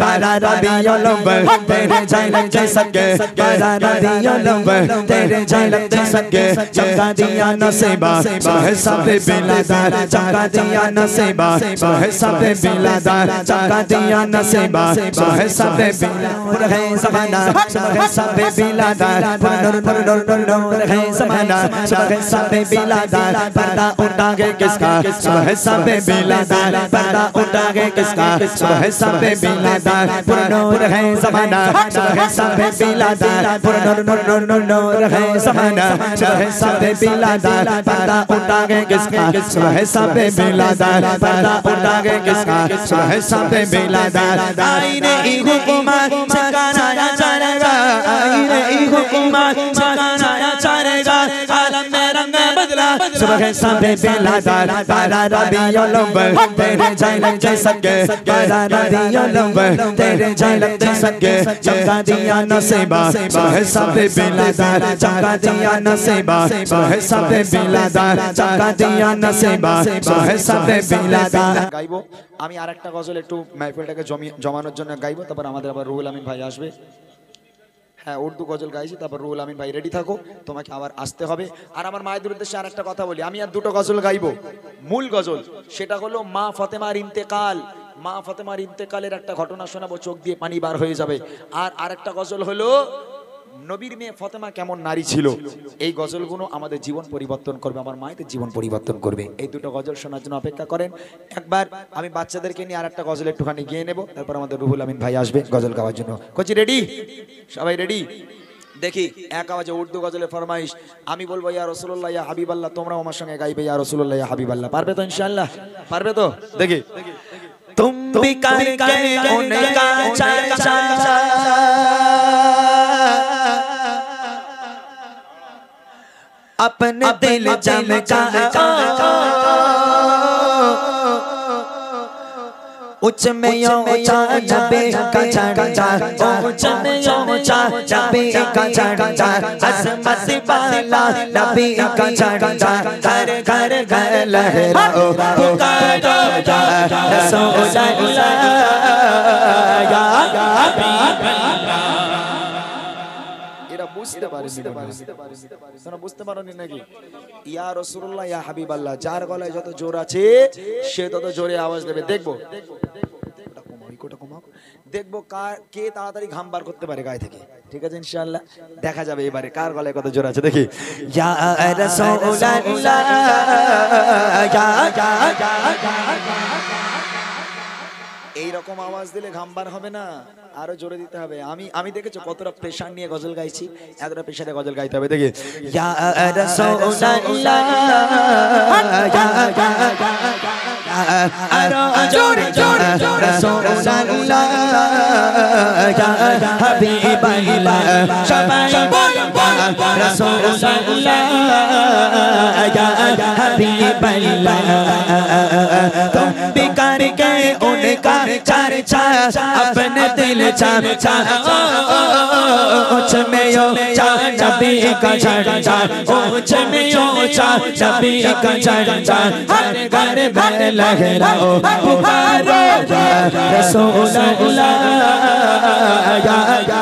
तारा रबियुल अव्वल तेरे झलक दे सके तारा रबियुल अव्वल तेरे झलक दे सके चमका दिया नसीबा है सब बिलादार चमका दिया नसीबा है सब बिलादार चमका दिया नसीबा है सब बिलादार है ज़माना है सब बिलादार नूर नूर नूर नूर नूर है ज़माना है सब बिलादार पर्दा उठा के किसका है सब बिलादार पर्दा उठा के किसका है सब बिलादार नूर है ज़माना है सब बिलादार नूर नूर नूर नूर नूर है ज़माना है सब बिलादार पर्दा उठा के किसका है सब बिलादार पर्दा उठा के किसका है सब बिलादार आईने ई हुकूमत ठिकाना चलेगा आईने ई हुकूमत ठिकाना चलेगा आलम में रंग बदला सुबह सब बिलादार तारा रबियुल अव्वल तेरे झलक दे सके तारा रबियुल अव्वल तेरे झलक दे सके चमका दिया नसीबा है सब बिलादार चमका दिया नसीबा है सब बिलादार चमका दिया नसीबा है सब बिलादार গাইবো আমি আরেকটা গজল একটু মাহফিলটাকে জমানোর জন্য গাইবো তারপর আমাদের আবার রুহুল আমিন ভাই আসবে হ্যাঁ উর্দু গজল গাইছি তারপর রুহুল আমিন ভাই রেডি থাকো তোমাকে আবার আসতে হবে আর আমার মায়েদের উদ্দেশ্যে আরেকটা কথা বলি আমি আর দুটো গজল গাইবো মূল গজল সেটা হলো মা ফাতেমার ইন্তেকাল মা ফাতেমার ইন্তেকালের একটা ঘটনা শোনাবো চোখ দিয়ে পানি বার হয়ে যাবে আর আরেকটা গজল হলো নবীর মেয়ে ফাতেমা কেমন নারী ছিল এই গজলগুলো আমাদের জীবন পরিবর্তন করবে আমার মায়েদের জীবন পরিবর্তন করবে এই দুটো গজল শোনার জন্য অপেক্ষা করেন একবার আমি বাচ্চাদেরকে নিয়ে আরেকটা গজল একটুখানি গিয়ে নেব তারপর আমাদের রুহুল আমিন ভাই আসবে গজল গাওয়ার জন্য কোচি রেডি সবাই রেডি দেখি এক আওয়াজে উর্দু গজলের ফরমাইশ আমি বলবো ইয়া রাসূলুল্লাহ ইয়া হাবিবাল্লাহ তোমরাও আমার সঙ্গে গাইবে ইয়া রাসূলুল্লাহ ইয়া হাবিবাল্লাহ পারবে তো ইনশাআল্লাহ পারবে তো দেখি तुम भी करके उनका चर्चा अपने दिल चमका उच्च में ऊंचा नबी का चर्चा उच्च में ऊंचा नबी का चर्चा अज़मत वाला नबी का चर्चा घर घर घर लहराओ पुकारो या रसूलल्लाह या हबीबल्लाह বুঝতে পারেনি তোমরা বুঝতে পারোনি নাকি ইয়া রাসূলুল্লাহ ইয়া হাবিবাল্লাহ যার গলায় যত জোর আছে সে তত জোরে আওয়াজ দেবে দেখবো দেখবো কে তাড়াতাড়ি ঘাম বার করতে পারে গায়ে থেকে ঠিক আছে ইনশাআল্লাহ দেখা যাবে এবারে কার গলায় কত জোর আছে দেখি ইয়া রাসূলুল্লাহ এইরকম আওয়াজ দিলে ঘাম বার হবে না আরো জোরে দিতে হবে আমি দেখেছো কতটা প্রেশার নিয়ে গজল গাইছি এতটা প্রেশারে গজল গাইতে হবে দেখি ইয়া রাসূলুল্লাহ আরো জোরে জোরে রাসূলুল্লাহ ইয়া হাবিবাল্লাহ সবাই বলবো রাসূলুল্লাহ ইয়া হাবিবাল্লাহ তুম भी करके उनका चर्चा अपने दिल चमचा उच्च में ऊंचा नबी का चर्चा उच्च में ऊंचा नबी का चर्चा हर घर घर लहराओ पुकारो या रसूलल्लाह या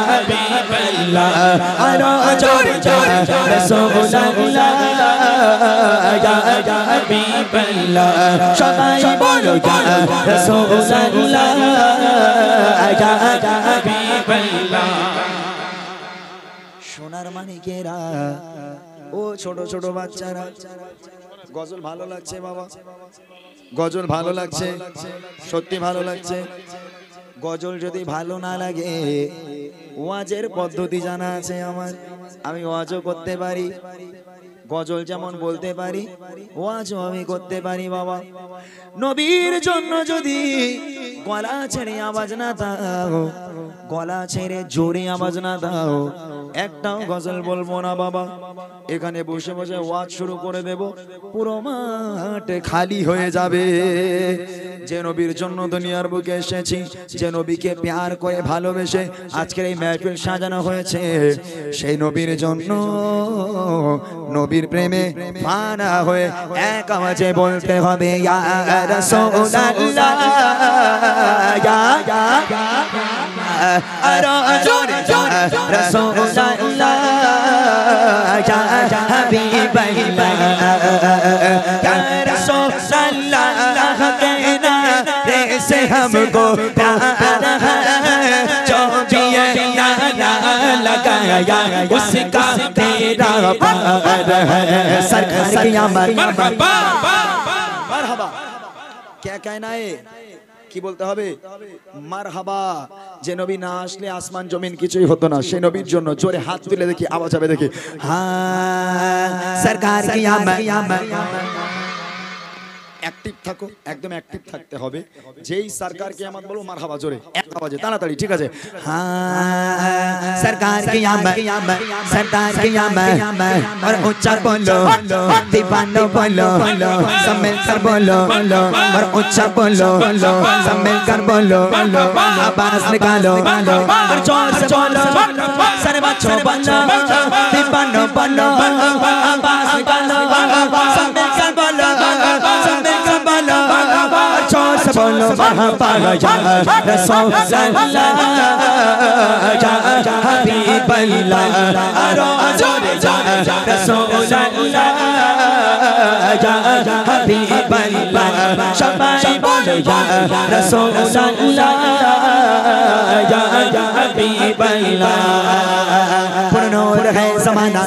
हबीबल्लाह अरो जोर जोर रसूलल्लाह या हबीबल्लाह सबाई बोलो या रसूलल्लाह या हबीबल्लाह সোনার মানিকেরা ও ছোট ছোট বাচ্চারা গজল ভালো লাগছে বাবা গজল ভালো লাগছে সত্যি ভালো লাগছে গজল যদি ভালো না লাগে ওয়াজের পদ্ধতি জানা আছে আমার আমি ওয়াজও করতে পারি গজল যেমন বলতে পারি ওয়াজও আমি করতে পারি বাবা নবীর জন্য যদি গলা ছেড়ে আওয়াজ না দাও গলা ছেড়ে জোরে আওয়াজ না দাও একটাও গজল বলবো না বাবা এখানে বসে বসে ওয়াজ শুরু করে দেব পুরো মাঠ খালি হয়ে যাবে যে নবীর জন্য দুনিয়ার বুকে এসেছি যে নবীকে প্যার করে ভালোবেসে আজকের এই মাহফিল সাজানো হয়েছে সেই নবীর জন্য নবীর প্রেমে ফানা হয়ে এক আওয়াজে বলতে হবে ইয়া রাসূলুল্লাহ रसूलुल्लाह या हबीबल्लाह या रसूलुल्लाह कहना से हमको प्यार है जो भी लगाया उसका तेरा प्यार है सरकार क़यामत मरहबा क्या कहना है কি বলতে হবে মারহাবা যে নবী না আসলে আসমান জমিন কিছুই হতো না সেই নবীর জন্য জোরে হাত তুলে দেখি আওয়াজ হবে দেখি হ্যাঁ সরকার কিয়ামত অ্যাক্টিভ থাকো একদম অ্যাক্টিভ থাকতে হবে যেই সরকার কিয়ামত বলো মারহাবা জোরে এক আওয়াজে তাড়াতাড়ি ঠিক আছে হ্যাঁ সরকার কিয়ামত সরকার কিয়ামত और ऊंचा बोलो दीवानो बोलो सब मिलकर बोलो और ऊंचा बोलो सब मिलकर बोलो आवाज निकालो और जोर से बोलो सारे बच्चों बोलो दीवानो बोलो आवाज निकालो सब मिलकर बोलो सब मिलकर बोलो और जोर से बोलो महापाला या रसूलुल्लाह या हबीबल्लाह रसूलुल्लाह या हबीबल्लाह शबाई बोलो या रसूलुल्लाह या हबीबल्लाह पुरनूर है ज़माना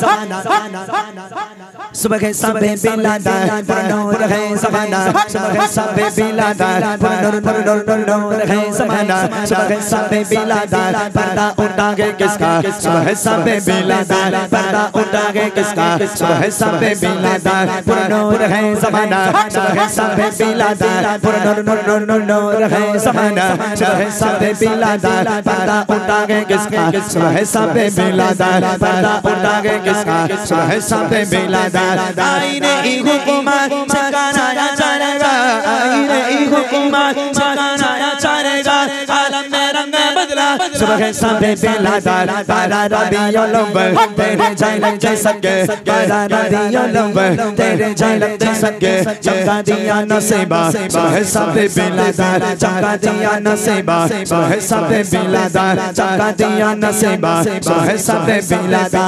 सुबह के सबे बिलादा पुरनूर है ज़माना सुबह के सबे बिलादा पुरनूर है ज़माना सुबह के सबे बिलादा पर्दा उठा के किसका सुबह सबे बिलादा पर्दा उठा के किसका सुबह सबे बिलादा पुरनूर है ज़माना सुबह के सबे बिलादा पुरनूर है ज़माना सुबह सबे बिलादा पर्दा उठा के किसका सुबह सबे बिलादा पर्दा उठा के किसका सुबह सबे बिलादा आईने हुकूमत चकाना चलेगा आईने हुकूमत चकाना चलेगा आलम में रंग बदला सुबह सबे बिलादा तारा रबियुल अव्वल तेरे जैलक जैसा के तारा रबियुल अव्वल तेरे जैलक जैसा के चमका दिया नसीबा सुबह सबे बिलादा चमका दिया नसीबा सुबह सबे बिलादा चमका दिया नसीबा सुबह सबे बिलादा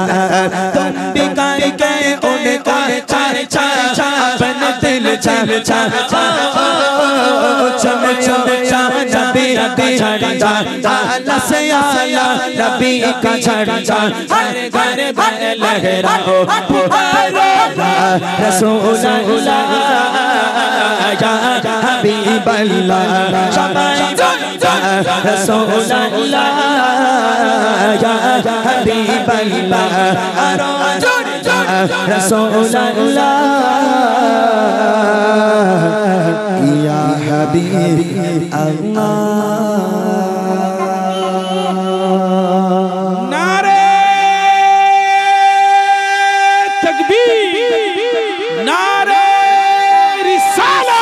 तुम भी करके उनको चार चार बन दिल चार चार चम चम नबी का झंडा अल्लाह से आया नबी का झंडा हर घर में लहराओ पुकारो रसूलुल्लाह या हबीबल्लाह शबाई रसूलुल्लाह या हबीबल्लाह रसूलुल्लाह या हबीब अल्लाह नारे तकबीर नारे रिसाला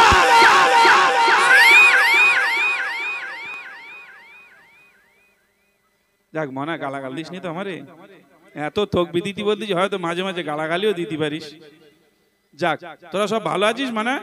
যাক মনে গালাগাল দিস নি তো আমারে এত থোক বিদিতি বলতি হয়তো মাঝে মাঝে গালাগালিও দিতে পারিস যাক তোরা সব ভালো আছিস মানে